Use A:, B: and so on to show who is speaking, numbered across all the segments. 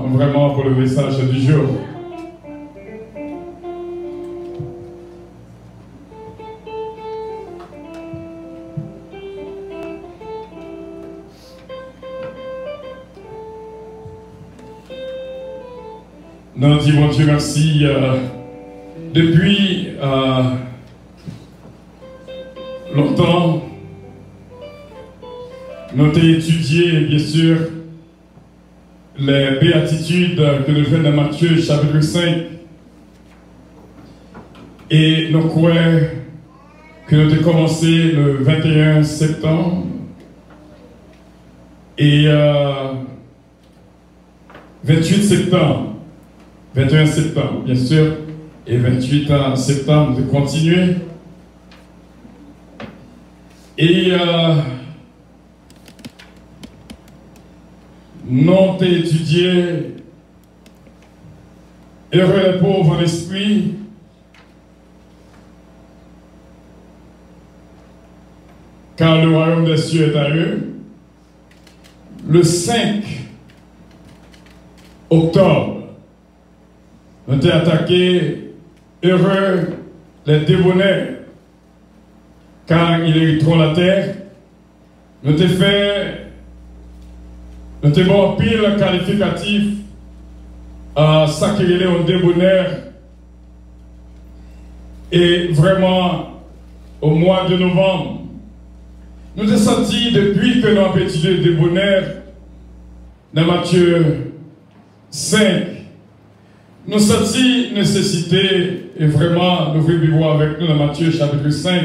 A: vraiment pour le message du jour. Nous disons Dieu merci. Depuis longtemps, nous avons étudié, bien sûr, les béatitudes que nous faisons dans Matthieu chapitre 5. Et nous croyons que nous avons commencé le 21 septembre. Et 28 septembre. 21 septembre, bien sûr, et 28 septembre de continuer. Et nous avons étudié heureux les pauvres en esprit, car le royaume des cieux est à eux. Le 5 octobre, nous avons attaqué heureux les débonnaires, car ils hériteront la terre. Nous avons fait, nous avons pile qualificatif à s'acquérir aux débonnaires. Et vraiment, au mois de novembre, nous avons senti depuis que nous avons étudié les débonnaires dans Matthieu 5. Nous avons senti nécessité et vraiment nous voulons vivre avec nous dans Matthieu chapitre 5.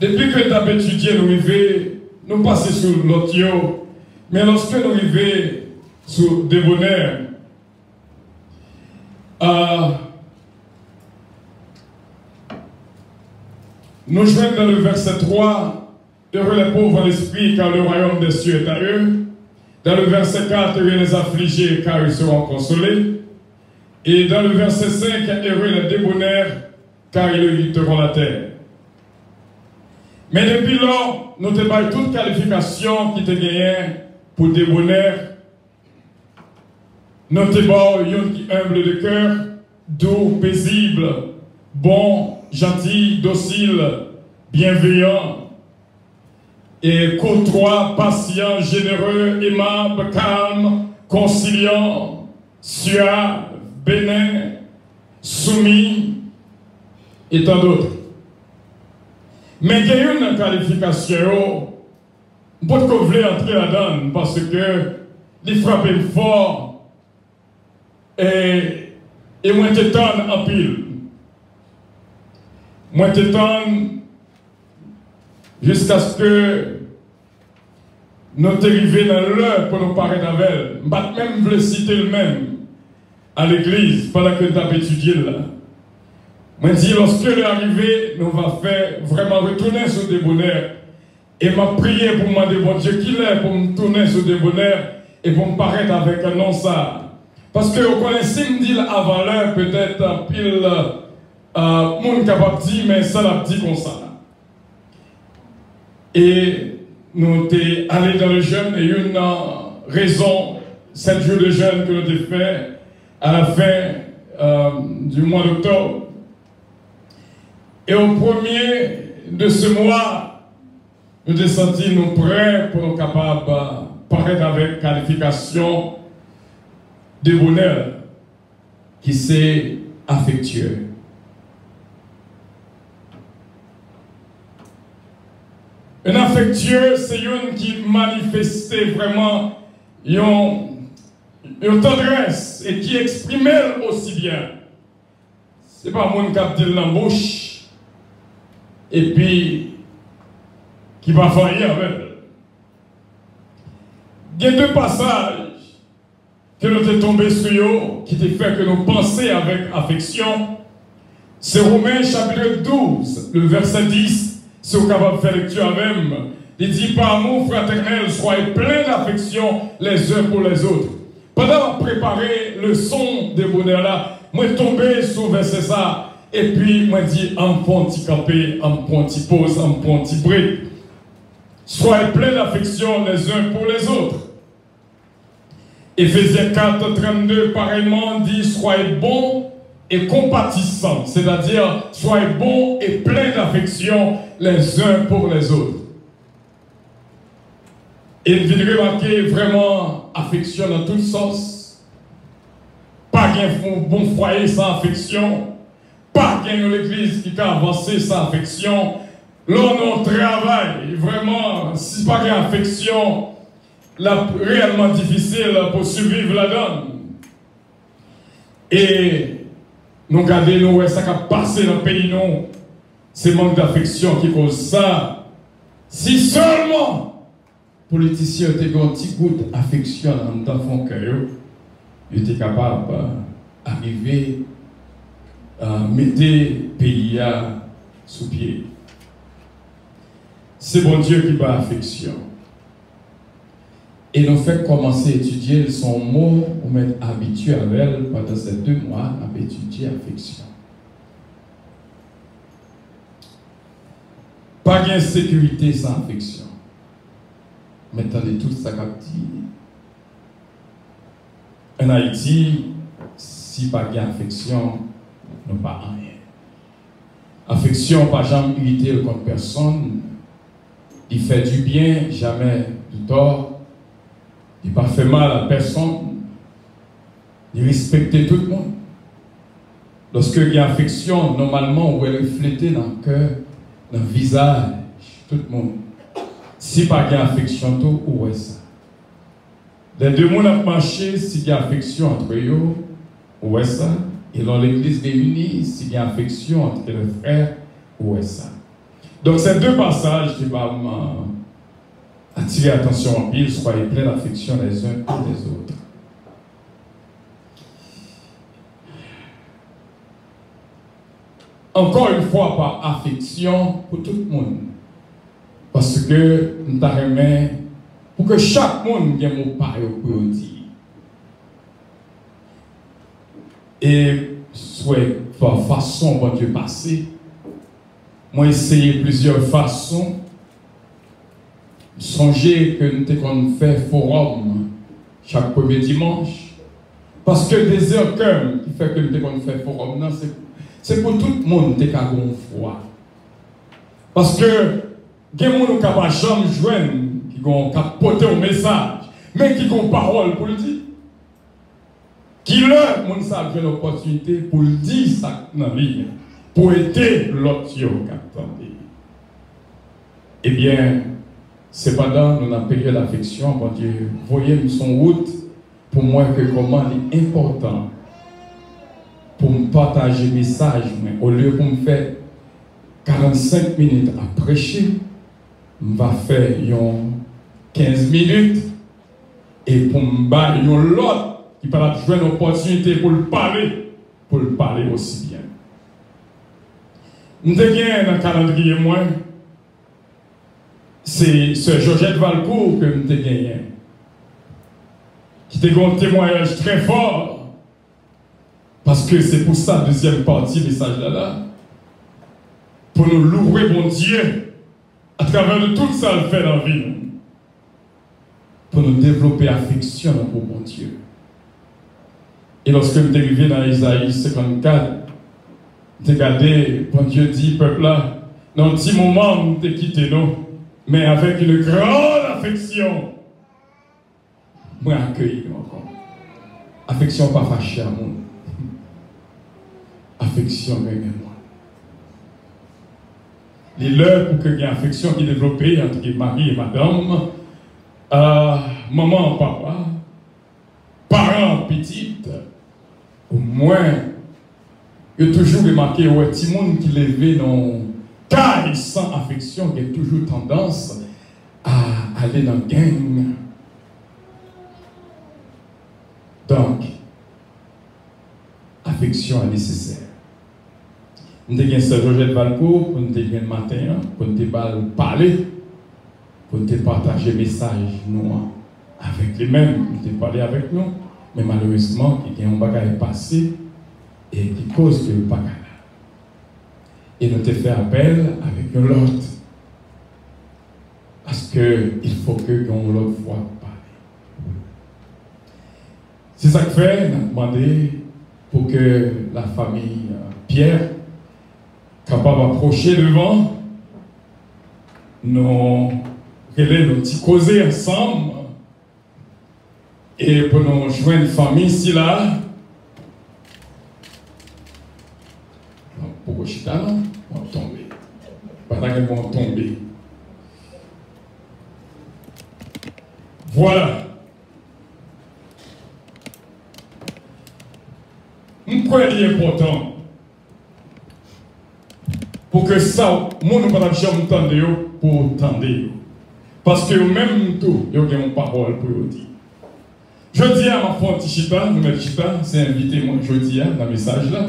A: Depuis que nous avons étudié, nous passons sur l'autre, mais lorsque nous arrivons sur débonnaire, nous jouons dans le verset 3, heureux les pauvres en esprit, car le royaume des cieux est à eux. Dans le verset 4, heureux les affligés, car ils seront consolés. Et dans le verset 5, heureux les débonnaires, car ils hériteront la terre. Mais depuis lors, nous avons toute qualification qui était gagnée pour débonnaire. Nous avons qui humble de cœur, doux, paisible, bon, gentil, docile, bienveillant, et courtois, patient, généreux, aimable, calme, conciliant, suave, bénin, soumis, et tant d'autres. Mais il y a une qualification, pour que vous voulez entrer là-dedans, parce que les frappent fort et moi t'étonne en pile. Moi t'étonne jusqu'à ce que nous arrivions dans l'heure pour nous parler avec elle. Je même le citer le même à l'église pendant que nous avons étudié là. Moi je dis, lorsque l'heure est arrivée, nous allons faire vraiment retourner sur des bonheurs. Et m'a prié pour demander bon Dieu qu'il est pour me tourner sur des bonheurs et pour me paraître avec un nom ça. Parce que vous connaissez, me dit avant l'heure, peut-être pile monde capable de dire, mais ça l'a dit comme ça. Et nous sommes allés dans le jeûne et une raison, 7 jours de jeûne que nous avons fait à la fin du mois d'octobre. Et au premier de ce mois, nous avons senti nous prêts pour nous capables de paraître avec qualification de bonheur qui c'est affectueux. Un affectueux, c'est une qui manifestait vraiment une tendresse et qui exprimait aussi bien. Ce n'est pas mon cap de l'embauche et puis qui va faire rien avec. Il y a deux passages que nous sommes tombés sur eux, qui te fait que nous pensions avec affection. C'est Romains chapitre 12, le verset 10, si vous êtes capable de faire lecture même. Il dit, par amour fraternel, soyez pleins d'affection les uns pour les autres. Pendant de préparer le son des bonheurs là, moi tombé sur verset ça, et puis moi dit, en ponti campé, en ponti pose, en ponti bré. Soyez pleins d'affection les uns pour les autres. Éphésiens 4, 32, pareillement dit, soyez bons et compatissants, c'est-à-dire soyez bons et pleins d'affection les uns pour les autres. Et vous devez remarquer vraiment affection dans toutes sens. Pas qu'un bon foyer sans affection. Pas qu'une église qui a avancé sans affection. Là, on travaille. Vraiment, si pas qu'une affection, réellement difficile pour survivre la donne. Et nous regardons, nous, ça qui a passé dans le pays, non. C'est manque d'affection qui cause ça. Si seulement politiciens ont un petit goût d'affection dans le cœur, ils étaient capables d'arriver à mettre le pays sous pied. C'est bon Dieu qui bat affection. Et nous fait commencer à étudier son mot, on est habitué à elle pendant ces 2 mois, à étudier affection. Pas d'insécurité sans affection. Maintenant, de tout ça qu'a dit. En Haïti, si pas d'affection, nous pas rien. Affection, pas jamais irriter contre personne. Il fait du bien, jamais du tort. Il pas fait mal à personne. Il respecte tout le monde. Lorsque il y a affection, normalement, on va refléter dans le cœur, dans le visage, tout le monde. Si pas qu'il y a affection, tout, où est ça? Les 2 mondes ont marché, s'il y a affection entre eux, où est ça? Et dans l'église réunie, s'il y a affection entre les frères, où est ça? Donc, ces 2 passages qui vont attirer l'attention en pile, soyez pleins d'affection les uns pour les autres. Encore une fois, par affection pour tout le monde. Parce que nous avons pour que chaque monde ait mon pareil pour dire. Et soit par façon dont Dieu passé, moi essayé plusieurs façons. Songez que nous avons fait forum chaque premier dimanche. Parce que des heures qui fait que nous avons fait forum, c'est pour tout le monde qui a une foi. Parce que il y a des gens qui ne peuvent pas jamais joindre, qui ont porté un message, mais qui ont une parole pour le dire. Qui leur, les gens ont l'opportunité pour le dire ça dans la vie, pour aider l'autre qui attendait. Eh bien, cependant, nous avons période d'affection, bon Dieu, voyez son route pour moi que comment il est important pour me partager le message, mais au lieu pour me faire 45 minutes à prêcher, je vais faire 15 minutes et pour me battre l'autre qui peut jouer une opportunité pour le parler aussi bien. Nous avons dans le calendrier, moi, c'est ce Georgette Valcourt que nous avons gagné, qui a un témoignage très fort, parce que c'est pour ça, deuxième partie, message là, pour nous louer bon Dieu, à travers de tout ça, le fait dans la vie, pour nous développer affection pour bon Dieu. Et lorsque nous sommes arrivés dans Isaïe 54, nous avons regardé, bon Dieu dit, peuple là, dans un petit moment, nous avons quitté nous, mais avec une grande affection, moi accueilli encore. Affection pas fâchée à moi. Affection avec moi. Les l'heure pour que y ait une affection qui est développée entre mari et madame, maman, papa, parents, petite, au moins, il y a toujours remarqué un petit monde qui levait dans caille sans affection, qui a toujours tendance à aller dans le gang. Donc, affection est nécessaire. Nous avons Sœur Georgette Valcourt, pour nous avons le matin, pour nous parler, pour nous partager le message nous, avec les mêmes, nous avons parlé avec nous, mais malheureusement, il y a un bagage passé et qui cause que le bagage. Et nous avons fait appel avec l'autre. Parce qu'il faut que nous l'autre fois parler. C'est ça que fait, on a demandé pour que la famille Pierre, capable d'approcher devant, nous petit causer ensemble et pour nous joindre une famille ici là. Pour Chita, on va tomber. Pendant qu'elles vont tomber. Voilà. Pourquoi il est important pour que ça, moi, nous ne pouvons pas entendre pour entendre. Parce que même tout, il y a une parole pour vous dire. Je dis à ma femme Chita, nous mettons Chita, c'est invité moi, je dis dans le message là.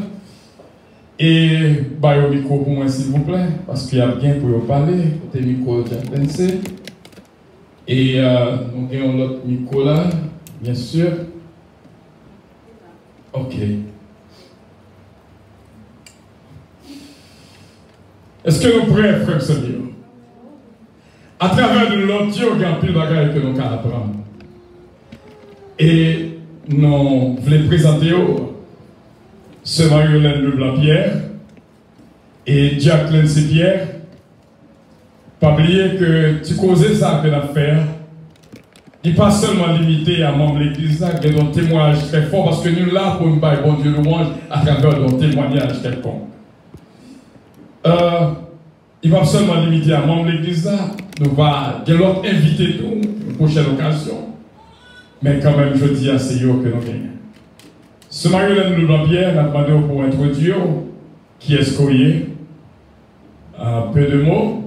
A: Et bah, au micro pour moi, s'il vous plaît, parce qu'il y a bien pour vous parler. Côté micro, j'ai pensé. Et nous avons l'autre micro là, bien sûr. Ok. Est-ce que nous prêts, frère Seigneur? À travers de l'autre, il y a un pile de bagages que nous allons apprendre. Et nous voulons présenter ce Marie-Hélène Leblanc-Pierre et Jacqueline C-Pierre. Pas oublier que tu causais ça avec l'affaire. Il n'est pas seulement limité à membres de l'Église, il y a un témoignage très fort parce que nous sommes là pour nous faire bon Dieu louange à travers un témoignage quelconque. Il ne va pas seulement limiter à membres de l'Église, nous va l'autre inviter pour une prochaine occasion. Mais quand même, je dis à c'est eux que nous gagnons. Ce Marie-Hélène Leblanc-Pierre a demandé pour introduire qui est-ce qu'on est. Un peu de mots.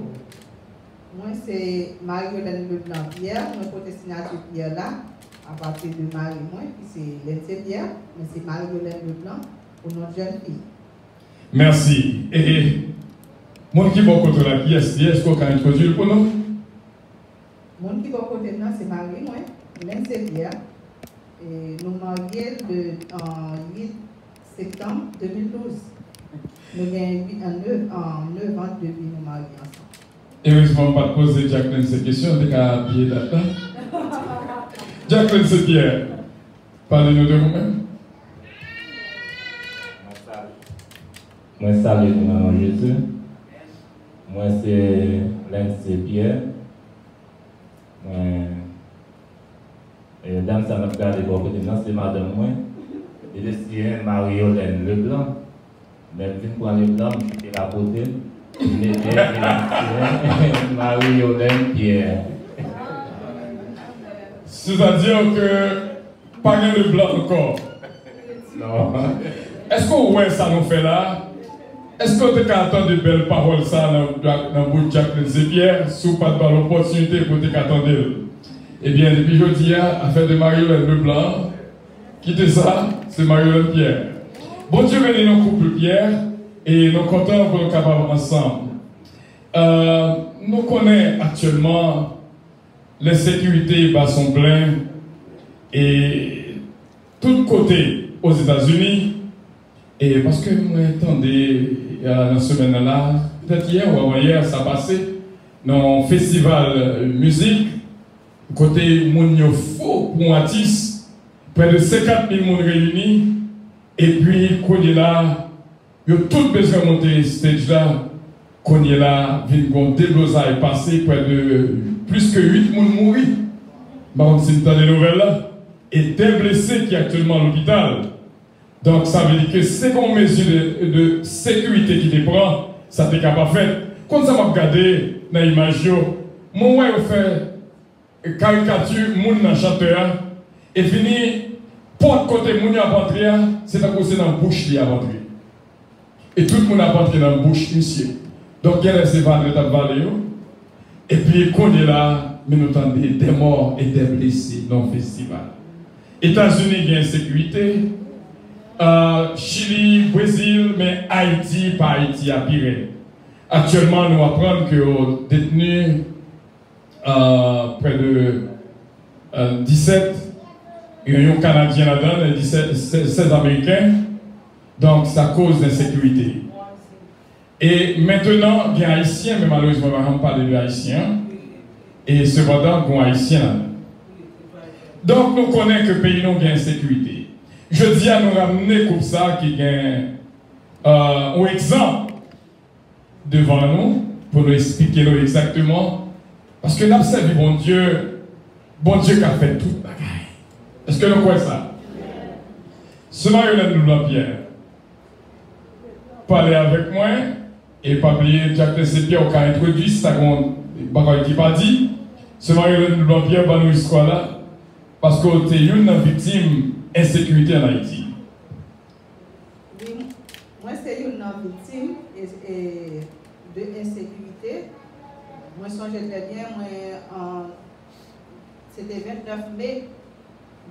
B: Moi, c'est Marie-Hélène Leblanc-Pierre. Mon côté signature Pierre là, à partir de Marie, moi, puis c'est Lenthe Pierre, mais c'est Marie-Hélène Leblanc pour notre jeune fille.
A: Merci. Et mon qui va contre la pièce, est-ce qu'on peut introduire pour nous?
B: Mon qui va côté de nous, c'est Marie, moi, Lenthe Pierre. Et nous mariés en 8 septembre 2012. Nous avons 9 ans depuis nous mariés ensemble.
A: Heureusement, pas de poser Jacqueline ces questions, on est qu'à pied d'attente. Jacqueline C-Pierre, parlez-nous de vous-même.
C: Moi, salue le nom de Jésus. Moi, c'est Lenthe C-Pierre. Dame, ça m'a regardé pour côté de c'est madame moi. Et c'est Marie-Hélène Leblanc. Même si pour Leblanc, je suis à côté. Marie-Hélène Pierre.
A: C'est-à-dire que pas le blanc encore.
C: Non.
A: Est-ce qu'on voit ça nous fait là? Est-ce qu'on peut entendre de belles paroles ça dans le bout de Jacqueline C-Pierre, sous pas de l'opportunité pour t'entendre? Eh bien, depuis jeudi, affaire de Marie-Hélène Leblanc, quittez ça, c'est Marie-Hélène Pierre. Bon Dieu bénit nos couples Pierre, et nous contents pour nous capables ensemble. Nous connaissons actuellement les sécurités sont pleines, et tous côtés aux États-Unis, et parce que nous attendez dans la semaine-là, peut-être hier ou avant-hier, ça passait, dans le festival musique, côté Mounio Faux pour artiste, près de 50 000 personnes réunis, et puis qu'on est là, il y a tout besoin de monter stage là, qu'on est là, vient déblosaille passé, près de plus que 8 personnes mourir. Par c'est dans les nouvelles là, et des blessés qui sont actuellement à l'hôpital. Donc ça veut dire que c'est une mesure de sécurité qui te prend, ça t'est capable de faire. Quand ça m'a regardé dans l'image, mon ouais, fait caricature moun dans chanteur et fini porte côté moun a rentré c'est à cause dans bouche li a rentré et tout le monde a rentré dans bouche monsieur donc il y a ces valeurs de valé et puis qu'on est là mais nous entendons des morts et des blessés dans le festival. États-Unis il y a insécurité, Chili, Brésil, mais Haïti pas Haïti à pire. Actuellement nous apprenons que aux détenus près de 17, il y a un Canadien là-dedans, 16 Américains, donc ça cause d'insécurité. Et maintenant, il y a un Haïtien, mais malheureusement, on ne va pas parler de Haïtien, et cependant, il y a un Haïtien là. Donc nous connaissons que le pays n'a pas sécurité. Je dis à nous ramener comme ça qui gagne un exemple devant nous pour nous expliquer exactement. Parce que nous avons servi bon Dieu qui a fait tout le bagaille. Est-ce que nous croyons ça? Ce Marie-Hélène Blanc-Pierre, parlez avec moi et pas oublier Jacques Pierre qui a introduit ça bagaille qui pas dit. Ce Marie-Hélène Blanc-Pierre va nous histoire là parce que tu es une victime d'insécurité en Haïti.
B: Oui, moi c'est une victime de insécurité. Moi, je songe très bien, c'était 29 mai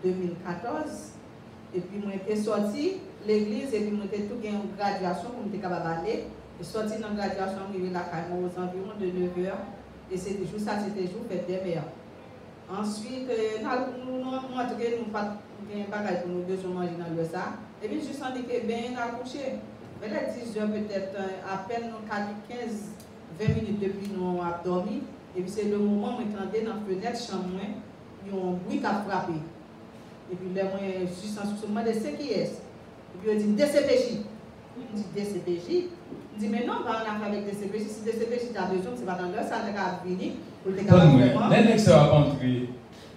B: 2014, et puis moi j'étais sorti l'église, et puis moi j'étais tout une graduation pour me capable d'aller. Je suis sorti dans la graduation, je suis la aux environs de 9h, et c'était jour ça, c'était jour fête des mères. Ensuite, nous en tout cas, nous pas de bagaille pour nous deux jours manger dans le ça, et puis je sens que bien accouché. Mais là, 10h peut-être, à peine 15-20 minutes depuis nous avons dormi, et puis c'est le moment où je entendais dans la fenêtre chambre, il y a un bruit qui a frappé. Et puis là, moi, je suis sans soupçon de ce qui est. Et puis, on dit DCPJ. Je dis DCPJ. Je dis, mais non, on va en affaire avec DCPJ. Si DCPJ a besoin, c'est pas dans l'heure, ça va venir pour le décapement.
A: L'année ça va entrer.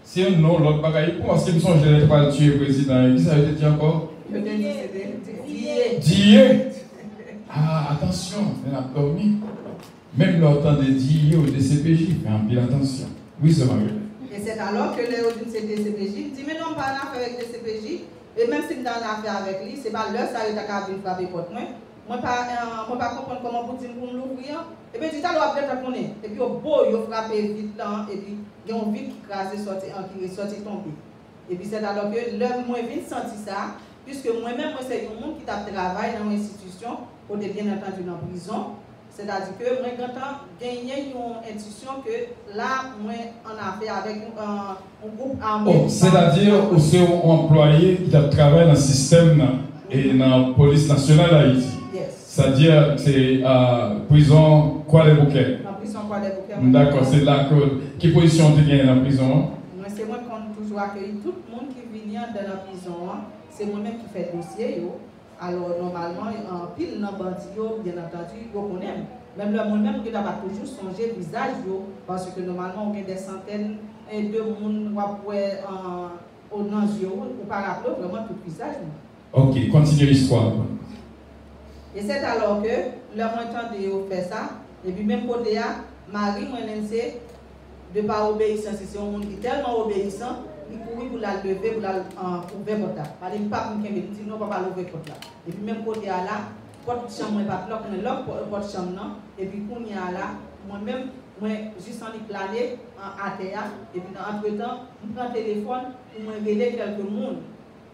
A: Si un nom, l'autre bagaille, pour ce qui me semble que je n'ai pas tué le président, qui ça veut dire encore?
B: Je te dis, c'était
A: Dieu. Ah, attention, on a dormi. Même l'autant de Dieu ou de DCPJ, fais un peu attention. Oui, c'est vrai.
B: Et c'est alors que les autres c'est DCPJ. Je dis, mais non, pas en affaire avec DCPJ. Et même si nous avons en affaire avec lui, c'est pas l'heure, ça va être frapper contre moi. Moi, pas comprendre comment vous dites pour l'ouvrir. Et puis, tu as peut-être qu'on est. Et puis, au beau, il a frappé vite là. Et puis, il y a un vide qui est sorti tombé. Et puis, c'est alors que l'homme, moi, je viens de sentir ça. Puisque moi-même, moi, c'est un monde qui travaille dans une institution, pour bien entendu dans la prison. C'est-à-dire que moi, quand j'ai gagné une institution que là, moi, on a fait avec un groupe armé.
A: Oh, c'est-à-dire que c'est un employé qui travaille dans le système et dans la police nationale d'Haïti.
B: Yes.
A: C'est-à-dire que c'est prison Croix-des-Bouquets.
B: La prison Croix-des-Bouquets.
A: D'accord, c'est là que. Quelle position tu gagnes dans la prison?
B: Moi, c'est moi qui ai toujours accueilli tout le monde qui vient dans la prison. C'est moi-même qui fais le dossier. Alors, normalement, en pile dans le bandit, bien entendu, on connaît. Même moi-même, je n'ai pas toujours songé le visage, parce que normalement, on a des centaines de personnes au danger, ou par rapport vraiment tout le visage.
A: Ok, continue l'histoire.
B: Et c'est alors que, leur temps de faire ça, et puis même côté, Marie, moi, de ne pas obéissant, c'est un monde qui est tellement obéissant. Il courait pour la lever, pour la ouvrir porte là. Parce que pas pour qu'il me dit non, pas l'ouvrir porte là. Et puis même côté là, porte chambre pas là, on est là porte chambre non. Et puis quand il y a là, moi-même, moi juste en planer à terre. Et puis entre-temps, je prends le téléphone pour me révéler quelques monde.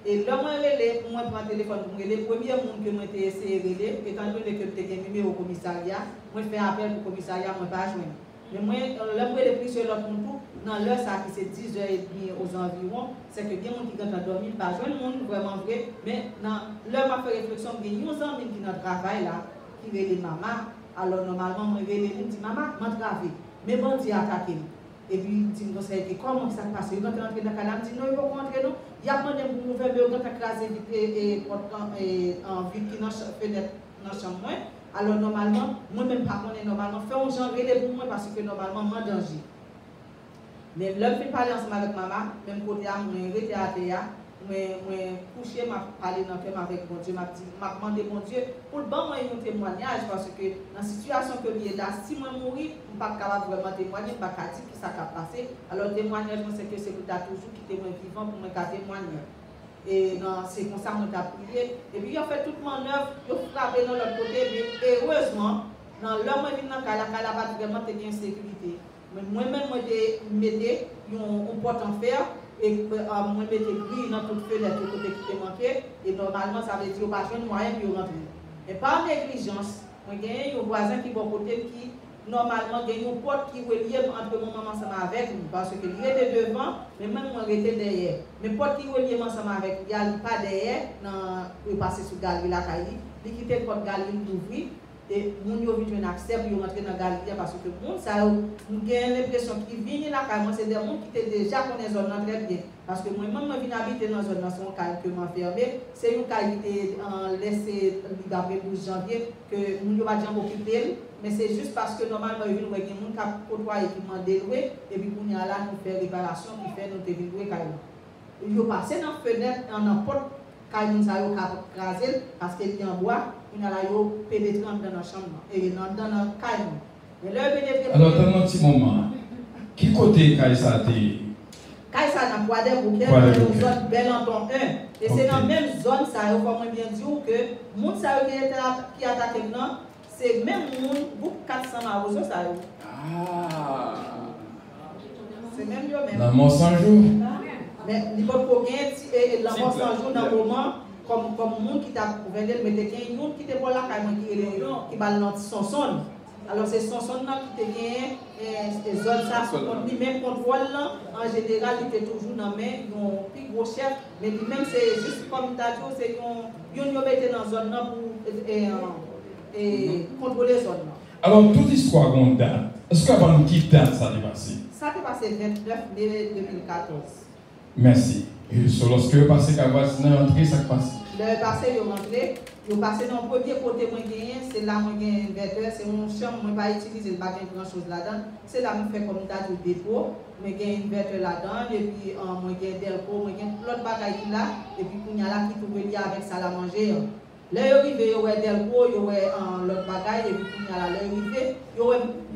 B: Et là, moi je prends le téléphone pour me révéler le premier monde que moi j'ai essayé de révéler, étant donné que j'ai un numéro au commissariat, moi je fais appel au commissariat, moi pas joindre. Mais moi, là, je pris sur l'autre monde, dans l'heure, ça qui c'est 10h30 aux environs, c'est que bien monde qui ont dormi, pas jeune monde, vraiment vrai. Mais dans l'heure, je fais réflexion, il y a 11 ans qui ont travail là, qui veulent maman. Alors, normalement, je vais dire, maman, je travaille. Mais bon, Dieu attaqué. Et puis, il me dit, comment ça se passe? Il rentre dans le canal, il dit, non, il faut rentrer, non. Il y a demandé pour nous faire, il a écrasé et en vue qui est dans la fenêtre, dans la chambre. Alors normalement, moi-même pas connais normalement, faire un genre relais pour moi parce que normalement, moi danger. Mais l'homme fait parler ensemble avec maman, même côté à moi, j'étais à terre, moi couché, m'a parlé dans le cœur avec mon Dieu, m'a demandé mon Dieu pour le bon moi un témoignage parce que dans la situation que je suis là, si moi mourir, je ne suis pas capable vraiment témoigner, je ne suis pas capable de dire ce qui s'est passé. Alors le témoignage, c'est que c'est pour toujours qui témoigne vivant pour me témoigner. Et c'est comme ça qu'on a prié. Et puis, il a fait toute manœuvre, il a frappé dans l'autre côté. Mais heureusement, dans l'homme qui est dans la pas vraiment de sécurité. Mais moi-même, je mettais une porte en fer et moi, je mettais gris dans toute fenêtre côté qui était manqué. Et normalement, ça veut dire qu'il n'y a pas de moyen de rentrer. Mais par négligence, il y a un voisin qui est à côté qui. Normalement, il y a une porte qui est liée entre mon maman ensemble avec nous, parce qu'il était devant, mais même moi j'étais derrière. Mais la porte qui est liée ensemble avec nous, il n'y a pas derrière, il est passé sur la galerie, il quitte la porte galerie d'ouvrir, et moun yo vite un accès pour rentrer dans la galerie parce que moun ça nous gagne l'impression qu'ils viennent là quand c'est des gens qui étaient déjà connaissent zone très bien parce que moi même je viens habiter dans zone son caille que m'a fermé c'est une caille qui laissé après 12 janvier que moun yo pas jamais occupé mais c'est juste parce que normalement ils viennent voir moun qui côtoyer qui m'a déloué et puis qu'on y a là nous faire réparation qui fait nous te louer caille yo passer dans fenêtre en porte caille moun ça yo craser parce qu'il est en bois. Il y a là, pénétré dans la chambre et dans la caille.
A: Alors, dans un petit moment, qui côté caille ça t'est?
B: Caille ça dans Bois-des Bouquets, dans la zone Belanton 1. Et c'est dans la même zone, ça, il faut bien dire que les gens qui attaquent maintenant, c'est même les gens qui 400 marosos, ça.
A: Ah!
B: C'est même eux même.
A: Dans mon 100 jours?
B: Mais il faut qu'on gagne, dans mon 100 jours, dans le moment, comme monde qui t'a vendé mais des gens qui étaient pour la caille qui balance son son alors c'est son son qui te gagne et zone ça lui même contrôle en général il était toujours dans main un plus gros chef mais lui même c'est juste comme t'as dit c'est yon mettait dans zone là pour contrôler zone là.
A: Alors toute histoire qu'on date est-ce qu'avant nous qui date ça est passé?
B: Ça s'est passé 29 mai 2014.
A: Merci. Et lorsque vous passez qu'à voisiner entrée, ça passe.
B: Le passé, vous rentrez, vous passez dans le premier côté, c'est là où il y a un inverteur, c'est une chambre, je ne vais pas utiliser pas grand chose là-dedans. C'est là où je fais comme ça du dépôt, il y a un inverteur là-dedans, et puis il y a un delco, il y a l'autre bagaille là, et puis il y a là qui trouve lié avec ça à manger. Là, il y a delco, il y a l'autre bagaille, et puis il y a là, il y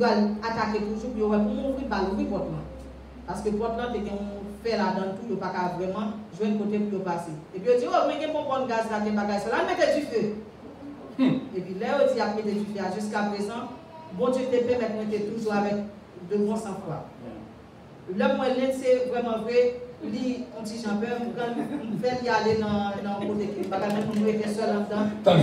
B: a attaquer toujours, il y a pour m'ouvrir par le porte. Parce que porte là, il y a fait là-dedans tout, il n'y a pas vraiment jouer un côté pour passer. Et puis on dit, oh, mais il y a un bon gaz là, il y a bagage là, mettez du feu. Et puis là, on dit, après du feu, jusqu'à présent, bon Dieu te permet de mettre toujours avec de bon sang-froid. Là, moi, c'est vraiment vrai, lui, on dit, j'en peux, quand on fait y aller dans le côté qui va même nous être seul là-dedans.
A: Tant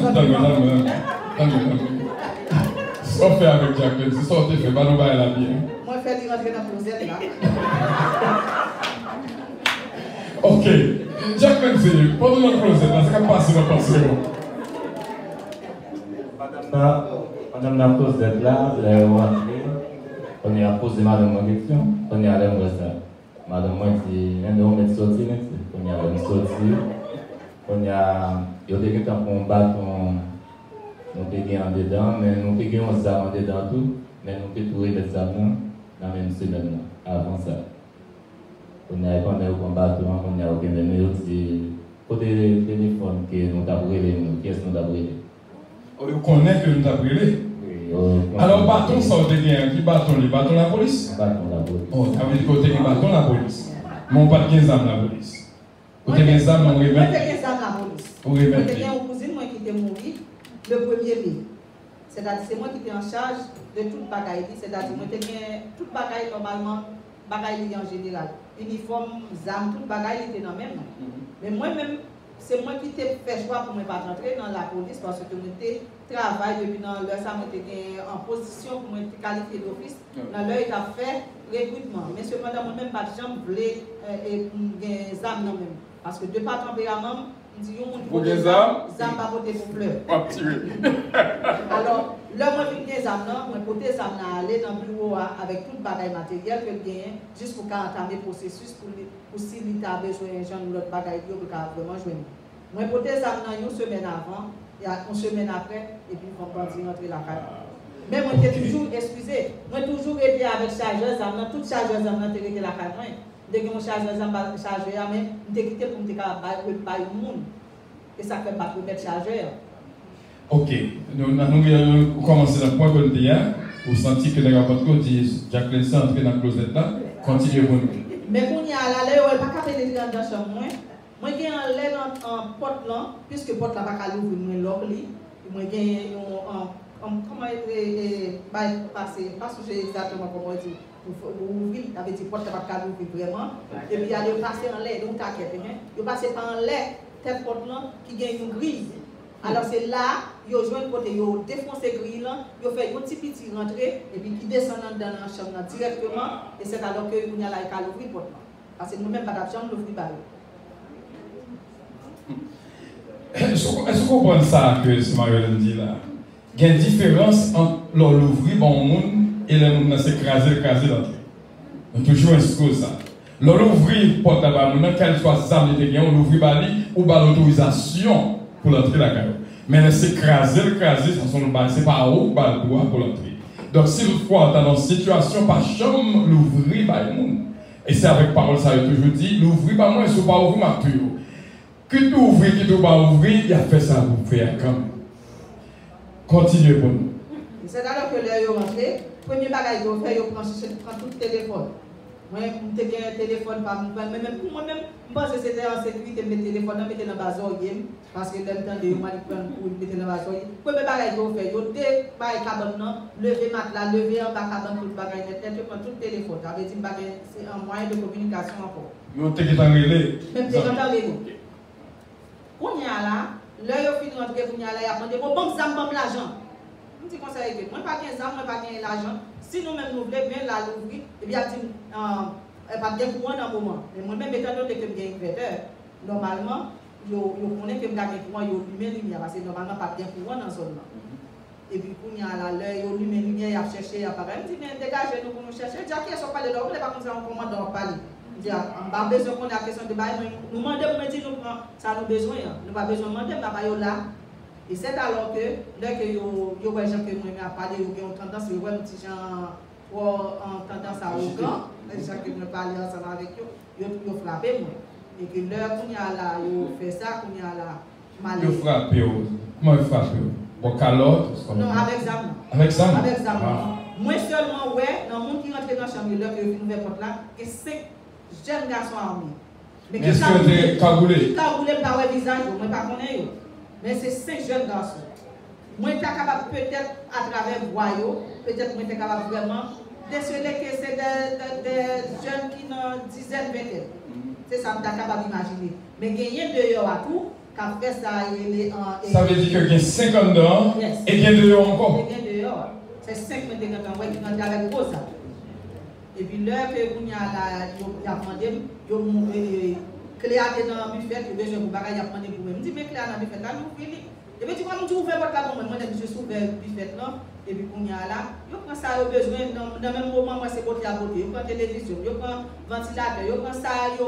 A: sauf avec Jacqueline, si ça te fait, pas nous va la bien.
B: Moi, je fais lui rentrer dans le closet là.
A: Ok. Jacqueline, c'est pendant le closet, là, c'est pas passé dans le passé.
C: Madame la closet là, elle est rentrée. On est à posé madame une question. On est à l'air ça. Madame moi dit, on met sorti, on est à l'air sorti. On a, il y a des gens qui ont un bâton. Nous payons en dedans, mais nous payons en dedans tout, mais nous pouvons trouver les âmes dans la même semaine avant ça. On a pendant le combat, on a aucun numéro, c'est côté téléphone que nous avons brûlé, qui est-ce que nous avons brûlé.
A: On connaît que nous avons brûlé. Alors, bâton, ça veut dire qui bâton? Les bâtons la police?
C: Bâton la police.
A: Oh, ça veut dire côté qui bâton la police. Mon pas de 15 ans la police. Côté 15 ans, on remet.
B: Moi, 15 ans la police.
A: On remet.
B: Moi, j'ai une cousine qui était morte le 1er mai. C'est-à-dire c'est moi qui étais en charge de toute bagaille. C'est-à-dire moi j'étais toute bagaille normalement, bagaille en général. Uniforme, armes, toute bagaille était dans le même. Mais moi-même, c'est moi qui t'ai fait choix pour ne pas rentrer dans la police parce que je travaille depuis dans l'heure, ça j'étais en position pour me qualifier d'office. Dans l'heure, il a fait recrutement. Mais cependant, moi-même, pas de jambe voulait et des armes non même. Parce que de par tempérament, il dit,
A: pour des armes,
B: pas voter pour pleurer.
A: Alors,
B: là, moi, je viens des armes, moi, côté des armes, aller dans le bureau avec toute bagaille matérielle que je gagne, juste pour entamer le processus, pour si il a besoin de l'autre bagaille, pour vraiment jouer. Moi, côté des armes, une semaine avant, et une semaine après, et puis, on va rentrer la caille. Mais moi, j'ai toujours, excusez, moi, toujours été avec chargeurs d'armes, toute chargeuse d'armes, j'ai été la caille. Dès que mon chargeur d'armes chargé, mais je t'ai quitté pour me dire que le monde. Et ça fait pas pour mettre chargeur.
A: Ok, nous commençons dans le point de dire, vous sentez que dans votre côté, Jacqueline est entré dans le closet là, continuez vous.
B: Mais quand il y a la lait, on ne peut pas pénétrer dans la chambre. Moi, j'ai un lait en porte là, puisque le porte là, pas qu'à l'ouvrir, moi, j'ai comment passer, pas sujet exactement comment dire. Vous ouvrez, avec des portes là, pas qu'à l'ouvrir vraiment. Et puis, il y a le passer en lait, donc t'inquiète, il passe par un lait, telle porte là, qui gagne une grille. Alors c'est là, ils ont joué le côté, ils ont défoncé la grille, ils ont fait un petit rentrer, et puis ils descendent dans la chambre directement, et c'est alors que vous avez qu'à l'ouvrir porte. Parce que nous-mêmes, pas de chambre, nous l'ouvrir par eux.
A: Est-ce que vous comprenez ça que ce Mario dit là? Il y a une différence entre l'ouvrir bon monde et le monde s'écraser l'entrée. On toujours expose ça. L'ouvrir porte là-bas, quelle soit ça, on l'ouvre bali ou par l'autorisation pour l'entrée la caille. Mais s'écraser, c'est pas où par le droit pour l'entrée. Donc si toutefois tu as dans une situation par chambre l'ouvrir par le monde. Et c'est avec parole ça que je dis, l'ouvrir par moi, il ne faut pas ouvrir ma tuyau. Que tu ouvres, que tu pas ouvrir, il a fait ça pour faire quand même. Continuez pour nous.
B: C'est alors que l'heure est rentrée, premier bagage qu'on fait, on prend tout le téléphone. Moi, je suis un téléphone par moi-même. Pour moi-même, je pense que c'était en sécurité, mes téléphones, je mettais dans la base game, parce que le temps de je mettre dans la base game. Premier bagage qu'on fait, je débaille cabane, lever matelas, lever en bas cabane, tout le bagage net, je prends tout le téléphone. Ça veut dire que c'est un moyen de communication encore.
A: Mais on t'a en relais.
B: Même si on t'a relais. On y a là, l'heure est finie de rentrer, on y a là, il y a demandé, bon, ça me donne l'argent. Je dis conseil, moi, pas 15 ans, moi, pas l'argent. Si nous-mêmes nous voulons bien la l'ouvrir, et bien, elle pas bien courant dans le moment. Mais moi-même, étant donné que je suis inverteur, normalement, je connais que je suis courant, je suis lumière, parce que normalement, pas bien courant dans la zone. Et puis, quand il y a là, l'heure, il y a lumière, il y a cherché, il y a pas. Je dis, mais dégagez-nous pour nous chercher. Je dis, qui est-ce qu'on parle de l'eau? On n'est pas comme ça, on commande dans le palais. Je dis, on n'a pas besoin qu'on ait la question de bail. Nous demandons, nous disons, ça nous besoin. Nous n'avons pas besoin de demander, mais pas là. Et c'est alors que, là que vous voyez gens que moi à parler, vous avez tendance, vous voyez petit gens en tendance à arrogant, les gens que nous parlons ensemble avec eux, vous frappez moi. Et que l'heure qu'on y a là, vous faites ça, qu'on y a là, malade.
A: Vous frappez, comment vous frappez? Au calotte?
B: Non, avec ça.
A: Avec ça?
B: Avec ça. Moi seulement, ouais, dans le monde qui rentre dans la chambre, l'heure que vous ouvert porte là, et 5 jeunes garçons armés.
A: Mais est-ce que vous êtes cagoulé?
B: Cagoulé par le visage, moi pas connais. Mais c'est 5 jeunes garçons. Moi, je suis capable peut-être à travers le royaume, peut-être moi, je suis capable vraiment déceler que c'est des jeunes qui ont une dizaine, vingtaine. C'est ça que je suis capable d'imaginer. Mais gagner dehors à tout, quand fait ça, il est en.
A: Ça veut dire qu'il y a 50 dehors et il y a dehors encore.
B: Il y a dehors. C'est 5 mètres qui ont avec gros ça. Et puis l'heure que vous avez demandé, vous avez clé à dans le buffet, vous avez besoin de prendre pour moi. Je dis, mais clé à dans le buffet, là, nous ouvrons. Et puis, tu vois, je ouvre votre cabane, moi, je suis ouvert le buffet là, et puis, qu'on y a là, je prends ça, au besoin, dans le même moment, moi, c'est côté à côté, je prends télévision, je prends ventilateur, je prends ça, je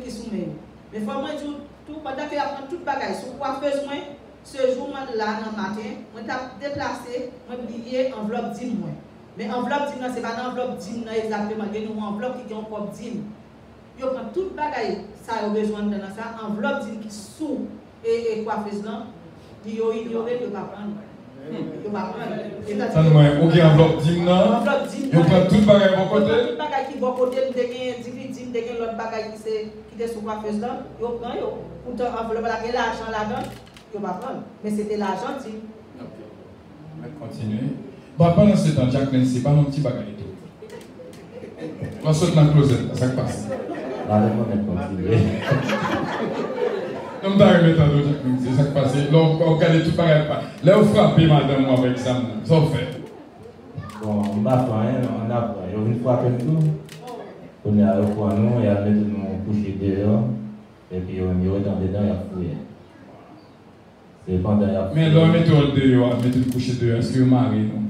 B: qui soumet. Mais il faut moi dire, pendant que je prends tout le bagage, sur quoi besoin, ce jour-là, dans le matin, je suis déplacé, je suis billet, enveloppe 10 mois. Mais enveloppe 10 mois, ce n'est pas une enveloppe 10 mois exactement, il y a une enveloppe qui est encore 10 mois. Je prends tout le bagage, ça a besoin de ça, enveloppe 10 qui sous et coiffeuse là. Il y a ignoré de ne pas prendre. Il ne va prendre.
A: Ça nous met aucun enveloppe d'hymne. Il prend tout le bagage de mon côté.
B: Tout le bagage qui est de mon côté, il y a l'autre bagage qui est sous coiffeuse là. Il prend. Pourtant, enveloppe là, il y a l'argent là-dedans. Il ne va prendre. Mais c'était l'argent.
A: Ok. On va continuer. Pendant ce temps, Jack Nancy, c'est pas mon petit bagage. On saute dans le closet, ça passe.
C: Allez-moi continuer.
A: Nous avons mis c'est ça qui passe. Là, on regarde tout pareil. Là, on frappe madame avec ça. Ça fait.
C: Bon, on n'a pas rien, on a une fois que tout. On est à l'eau nous, et à mettre nous coucher dehors. Et puis on est dedans, il y a fouillé. C'est pendant la fouille.
A: Mais là, on met tout dehors, on met tout coucher dehors. Est-ce que vous mariez non?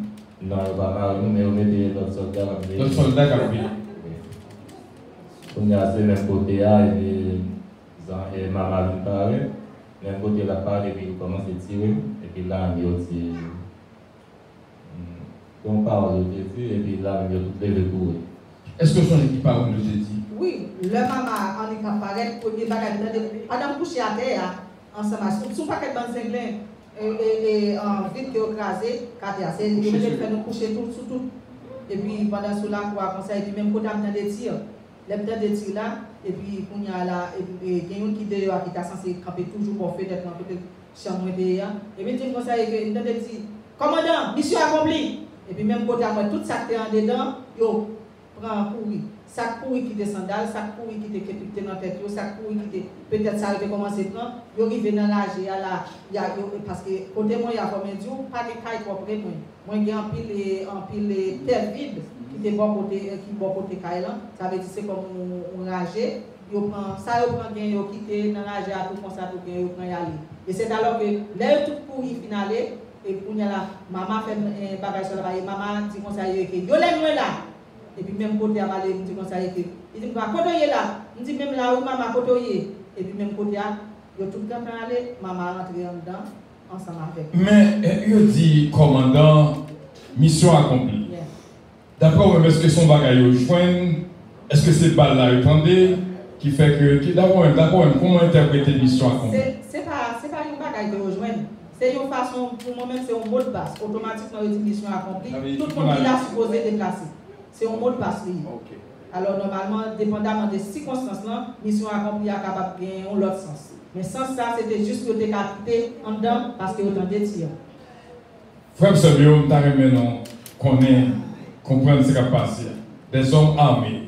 C: Non, on va marier nous, mais on met d'autres soldats.
A: D'autres soldats qui ont
C: on est à ce même côté là, et maman lui parle, même côté la parle, et puis il commence à tirer, et puis là, il y a aussi. On parle de dessus, et puis là, il y a toutes les coups.
A: Est-ce que son équipe parle de dit?
B: Oui, le maman, on est capable de premier bagage. Pendant coucher à terre, ensemble, sous paquet de bandes cinglées, et en vite qui est écrasé, c'est il fait nous coucher tout. Et puis pendant cela, quoi, comme ça, et puis même côté on des tirs. Les temps de tir là, et puis il y a là, il y a une qui est censé camper toujours pour faire d'être dans toute chambre derrière. Et puis il conseille que il dit, commandant, mission accomplie. Et puis même côté à moi, tout ça qui est en dedans, yo prend pourri. Sac pourri qui est sandales, sac pourri qui est capité dans la tête, sac pourri qui est peut-être ça a commencé à prendre, yo arrive dans l'âge là, parce que côté moi il y a comme un jour, pas de caille pour près moi. Moi il y a en pile terre vide. Qui est bon côté Kailan, ça veut dire c'est comme on rager, yo prend ça, yo prend bien, yo quitte dans rager à tout comme ça, tout bien, yo prend y aller. Et c'est alors que là tout pourri finalé, et pour là, maman fait un bagage sur la baille, maman dit comme ça, yo l'aime là. Et puis même côté à aller dit comme ça, il dit quoi, côté là, on dit même là où maman côté, et puis même côté là, yo tout le temps aller, maman rentrer en dedans, ensemble avec.
A: Mais il dit, commandant, mission accomplie.
B: Yeah.
A: D'après vous, est-ce que son bagage au joint, est-ce que c'est pas là, attendez, qui fait que, d'abord, comment interpréter mission accomplie?
B: C'est pas une bagage de rejoindre. C'est une façon, pour moi-même, c'est un mot de passe. Automatiquement, une mission accomplie. Tout le monde qui l'a supposé déplacer. C'est un mot de passe.
A: Okay.
B: Alors, normalement, dépendamment des circonstances, mission accomplie est capable de gagner l'autre sens. Mais sans ça, c'était juste que décapité en dedans parce qu'il y a autant de tirs.
A: Frère Samuel, nous avons comprendre ce qui a passé. Des hommes armés.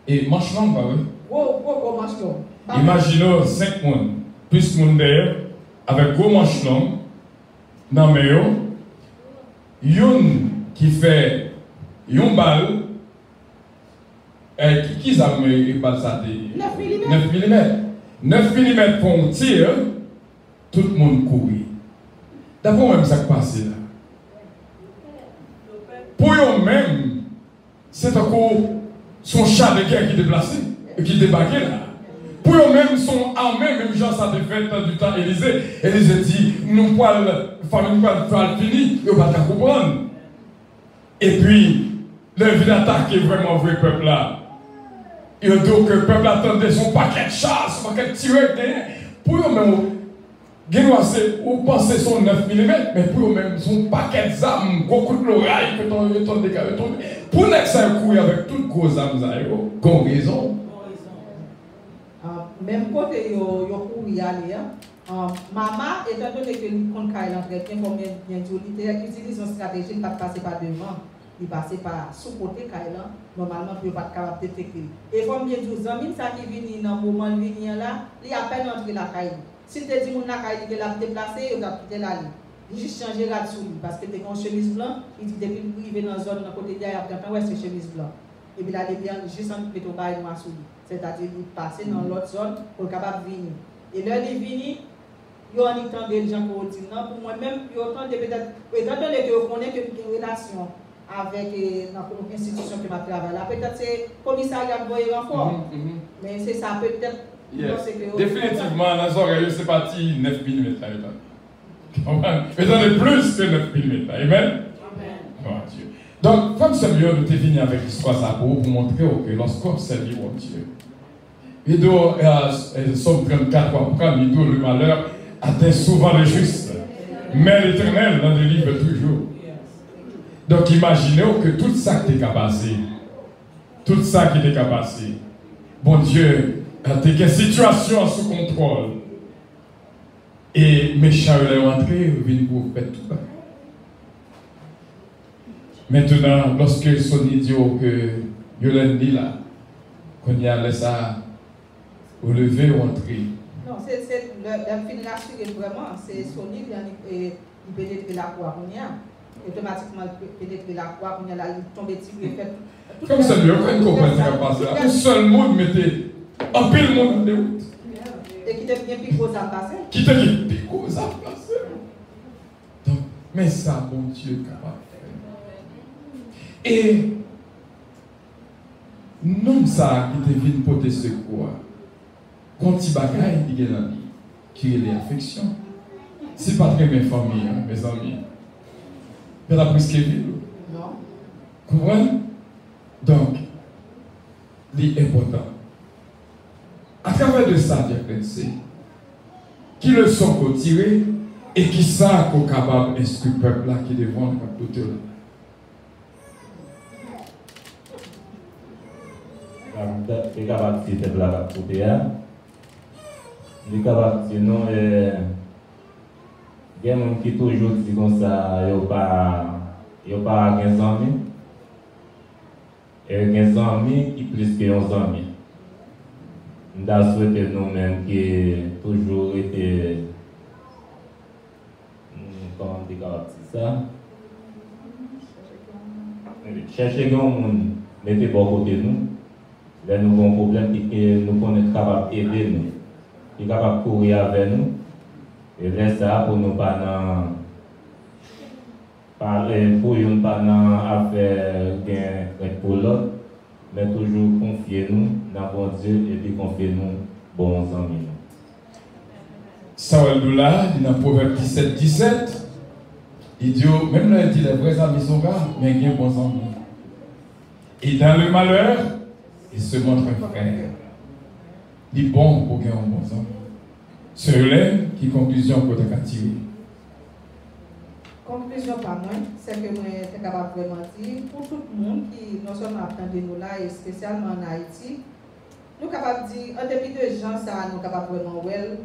A: Et manche longue, pas vrai?
B: Oh, manche longue.
A: Imaginons 5 personnes, plus de monde derrière, avec gros manche longue, dans le meilleur, une qui fait une balle, qui a une balle ça 9 mm. 9 mm pour un tir, tout le monde court. D'abord, même ça qui passe là. Pour eux-mêmes, c'est encore son chat de guerre qui est déplacé, qui débarque là. Pour eux-mêmes, sont armés, même gens ça fait du temps Élysée. Élysée dit, nous pouvons faire fini, ils ne vont pas comprendre. Et puis, l'invite d'attaquer vraiment vrai peuple là. Il dit que le peuple attendait son paquet de chars, son paquet de tireurs. Pour eux-mêmes, ou penser son 9 mm, mais pour eux-mêmes, son paquet d'armes, beaucoup de l'oreille, que ton décalé. Pour nous, ça courir avec toutes les armes, qu'on raison.
B: Même côté, il y a couru y aller. Maman, étant donné que le compte Kyle entretient combien il utilise une stratégie de ne pas passer par devant. Il passe par sous-côté Kyle, normalement, il ne peut pas être capable de détecter. Et comme bien dit, les amis, ça qui vient dans le moment vient là, il y a peine d'entrer la Kyle. Si tu dis que la Kyle est déplacée, il va quitter la ligne. Il juste changer la dessous parce que tu as une chemise blanche, il dit depuis qu'il est dans la zone, dans le côté derrière, il a une chemise blanche. Et puis là, il vient juste en mettre au bail noir sous lui. C'est-à-dire qu'il passe dans l'autre zone pour être capable de venir. Et là, il vient, il y a un temps de gens pour dire non, pour moi-même, il y a autant de peut-être, étant donné que je connais une relation avec l'institution qui m'a travaillé là, peut-être c'est le commissariat qui va renfort. Mais c'est ça, peut-être.
A: Yes. Définitivement, dans les oreilles, c'est parti 9 mm. Mais j'en ai plus que 9 mm. Amen. Oh, Dieu. Donc, comme Samuel, nous sommes venus avec l'histoire pour montrer que lorsqu'on observe mon Dieu, il doit, Somme 34, il doit le malheur atteint souvent le juste, mais l'Éternel en délivre toujours. Donc, imaginez que tout ça qui est capable, tout ça qui est capable, bon Dieu, une situation sous contrôle. Et mes chats sont rentrés, ils viennent pour faire tout ça. Maintenant, lorsque son idiot que Yolande dit là, qu'on y a laissé ça, au lever ou entrer.
B: Non, c'est la fin rassurée vraiment, c'est son île, il pénètre la croix qu'on y a. Automatiquement, il pénètre la croix qu'on y a là, il tombe dessus, il fait tout.
A: Comme ça, il y a aucune compagnie qui passe là. Un seul monde mettait un pile monde de route.
B: Et qui te bien picot à passer.
A: Qui te bien picot à passer. Donc, mais ça, mon Dieu, capable. Et non ça qui te vient pour te secours. Quand tu bagailles, il y a dans qui est l'affection. C'est pas très mes familles, hein, mes amis. Mais la prise qui est vide.
B: Non.
A: Comprenez? Donc, l'important. À travers de ça, Dieu pensé, qui le sont qu'on tirer et qui ça qu'on est capable d'instruire le peuple là qui est devant le capteur là.
C: Il est capable de faire la capture. Il est capable de dire non. Il y a des gens qui toujours disent comme ça, il n'y a pas 15 ans. Et 15 ans qui plus que 11 ans. Nous avons souhaité nous-mêmes qui toujours été. Comment on dit ça? Chercher un monde, mettez bon côté nous. Là, nous avons un problème qui nous sommes capables d'aider nous. Qui est capable de courir avec nous. Et laisse ça pour nous pas pour une pendant affaire pour l'autre, mais toujours confiez-nous dans bon Dieu et puis confiez-nous bons amis.
A: Samuel Doula, dans Proverbe 17, il dit, même là, il dit les vrais amis sont rares, mais il y a bons amis. Et dans le malheur, il se montre un frère. Il est bon pour gagner un bon ami. C'est qui conclusion pour te tirer.
B: Conclusion par moi, c'est que moi, je suis capable de vraiment dire, pour tout le monde qui non seulement attend de nous là, et spécialement en Haïti, nous sommes capables de dire, en début de gens, ça, nous sommes capables vraiment well,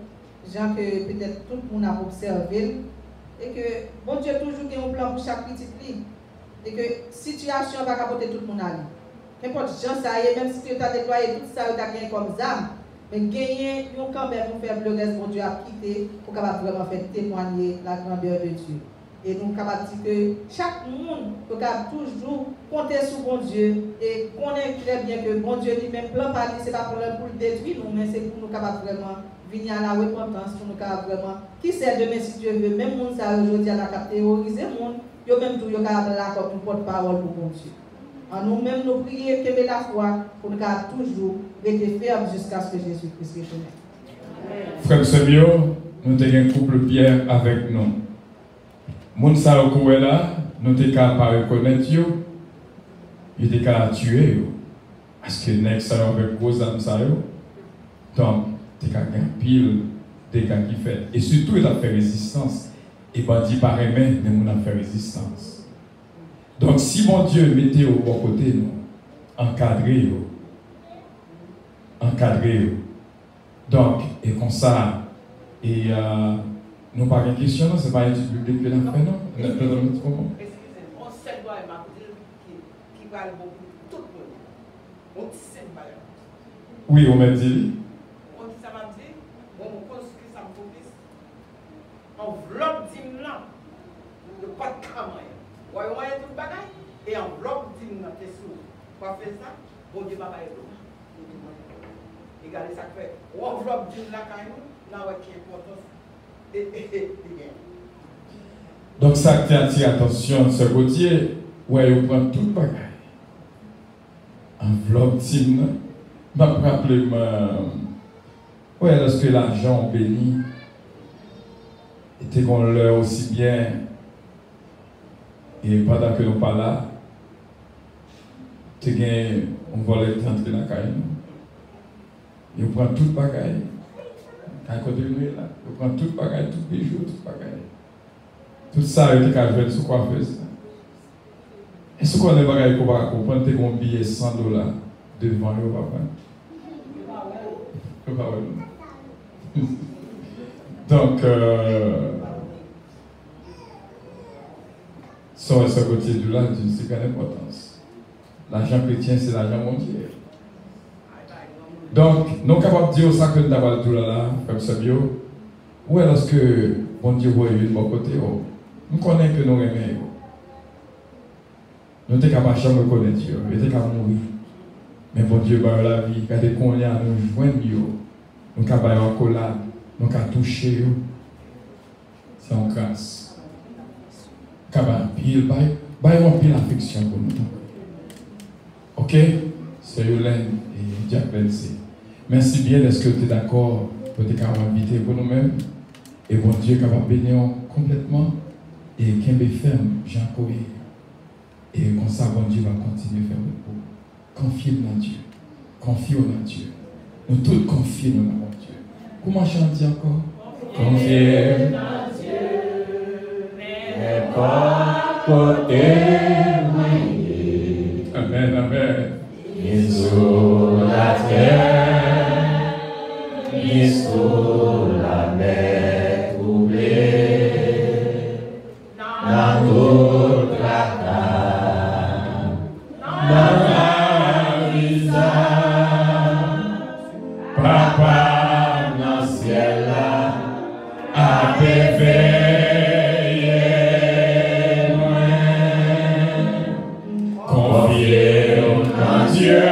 B: gens que peut-être tout le monde a observé, et que bon Dieu toujours a un plan pour chaque petit lit, et que situation va capoter tout le monde à lui. N'importe gens ça y est, même si tu as déployé tout ça, tu as gagné comme âme, mais gagner, nous quand même pour faire le reste, bon Dieu a quitté, pour capable vraiment faire témoigner la grandeur de Dieu. Et nous sommes capables de dire que chaque monde peut toujours compter sur bon Dieu et connaître très bien que bon Dieu lui-même plan par lui, ce n'est pas pour le détruire, mais c'est pour nous capables vraiment venir à la repentance, pour nous capables vraiment, qui sait demain si Dieu veut, même monde ça aujourd'hui à la théoriser le monde, yo même tout yo capable là comme une porte-parole pour bon Dieu. En nous-mêmes nous prier, que la foi pour nous toujours rester fermes jusqu'à ce que Jésus-Christ revienne.
A: Frère Semio, nous avons un couple Pierre avec nous. Moun sa okoué là, nous t'es qu'à pas reconnaître yo, il était qu'à tuer yo. Parce que nek sa avec gros âme sa yo. Donc, t'es qu'à gagner pile des gars qui fait. Et surtout, il a fait résistance. Et bandit par aimer, mais moun a fait résistance. Donc, si mon Dieu mettait au bon côté, nous, encadrez yo. Encadrez yo. Donc, et comme ça, et nous pas une question, ce n'est pas une étude publique que nous avons fait, non?
D: Excusez-moi, on sait quoi est ma qui parle beaucoup, tout le monde. On sait pas.
A: Oui, on m'a dit.
D: On dit ça m'a dit, bon, on pense que ça me focus. Enveloppe d'hymne là, de pas de caméra. Voyons, il y a tout le bagage, et enveloppe d'hymne là, t'es sûr. Pour faire ça, bon Dieu va pas être là. Regardez ça que fait. Enveloppe d'hymne là, quand même, là, qui est important.
A: Donc ça qui attire attention, ce côté, ouais, on prend tout le bagage. Enveloppe team, je me rappelle, ouais, lorsque l'argent béni, était qu'on l'heure aussi bien, et pendant que nous pas là, tu gagnes, on va les rentrer dans la caille. Et on prend tout le bagage. Quand on est là, on prend tout le bagage, tous les jours, tout le bagage. Tout ça, il y a des gens quoi faire ça. Est-ce qu'on a des bagages qu'on va comprendre, tu as un billet $100 devant eux, papa? Donc, sur ce côté de là, d'une si grande importance. L'argent chrétien, c'est l'argent mondial. Donc, nous sommes capables de dire ça que nous avons tout là, comme ça, bio. Ou lorsque bon Dieu voit de mon côté, nous connaissons que nous aimons. Nous sommes capables de reconnaître Dieu, nous sommes capables de mourir. Mais bon Dieu, par la vie, quand on est à nous joindre, nous sommes capables de accolade, nous sommes capables de toucher. C'est en grâce. Nous sommes capables de pile affection pour nous. Ok? C'est Yolène et Jacqueline. Merci bien, est-ce que tu es d'accord pour te inviter pour nous-mêmes? Et bon Dieu, capable de bénir complètement et qu'il est ferme, Jean Coé. Et comme ça, bon Dieu va continuer à faire le coup. Confie dans Dieu. Confie dans Dieu. Nous tous confions dans mon Dieu. Comment chanter encore? Confiez dans Dieu. Mais pas côté. Amen, amen.
C: Ni sur la terre, ni sur la mer troublée, dans toute la terre, dans la visage, Papa dans le ciel là, a veillé moi, confié en Dieu.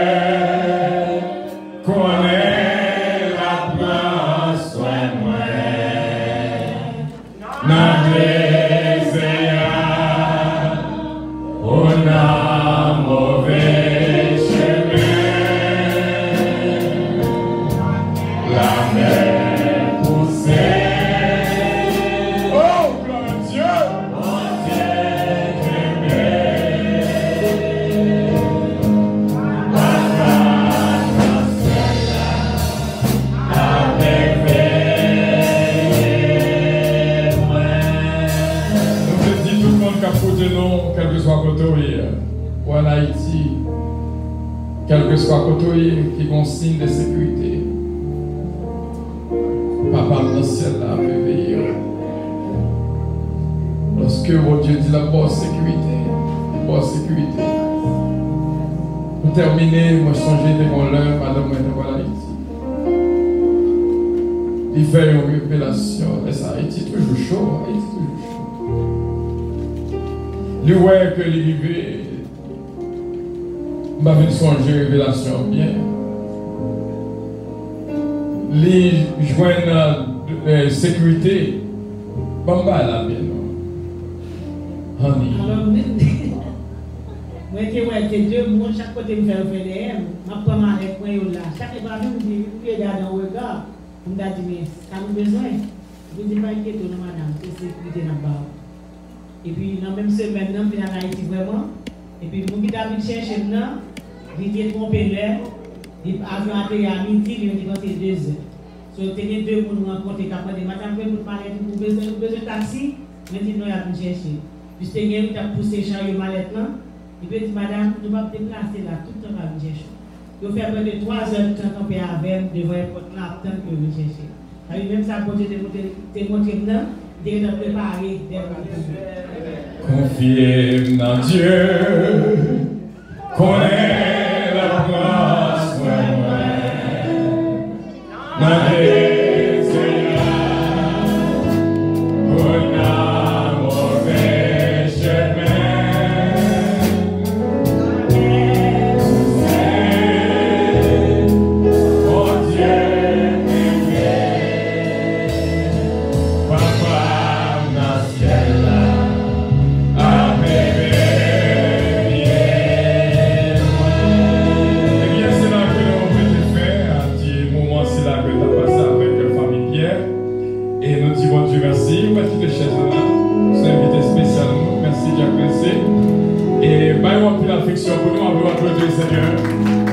A: ou en Haïti, quel que soit côté qui ont signe de sécurité. Papa dans le ciel là peut veiller. Lorsque mon Dieu dit la bonne sécurité, pour terminer, moi je songeais devant l'heure, madame, moi devant Haïti. Il fait une révélation, mais ça, Haïti toujours chaud, Haïti toujours chaud. Il voit que l'arrivée, m'a vu songer révélation bien. Les joindre la sécurité, bamba là bien non. Honey.
E: Moi qui ai deux mots, chaque côté me fait VDM, ma prends ma réponse là. Chaque fois même dit, vous regardez dans le regard, on m'a dit mais ça nous besoin. Je dis pas inquiétez nous madame, c'est sécurité dans bas. Et puis dans même semaine là, puis en Haïti vraiment. Et puis mon qui David cherche là, il était trompé là. Avion atterri à midi, il dit que c'est 2 heures. So, tenez deux pour nous rencontrer, capable de madame, vous parler, vous besoin de taxi, mais dit non, il a pu chercher. Puis c'est quelqu'un qui a poussé charger mallette là, il peut dire madame, nous va déplacer là, tout le temps à chercher. Il fait près de 3 heures de temps qu'on peut avec devant la porte là, attendre que vous cherchez. Même ça, pour te montrer là, il est préparé.
A: Confiez dans Dieu, connaît la grâce, et bah, on a pris l'affection pour nous, on veut applaudir le Seigneur.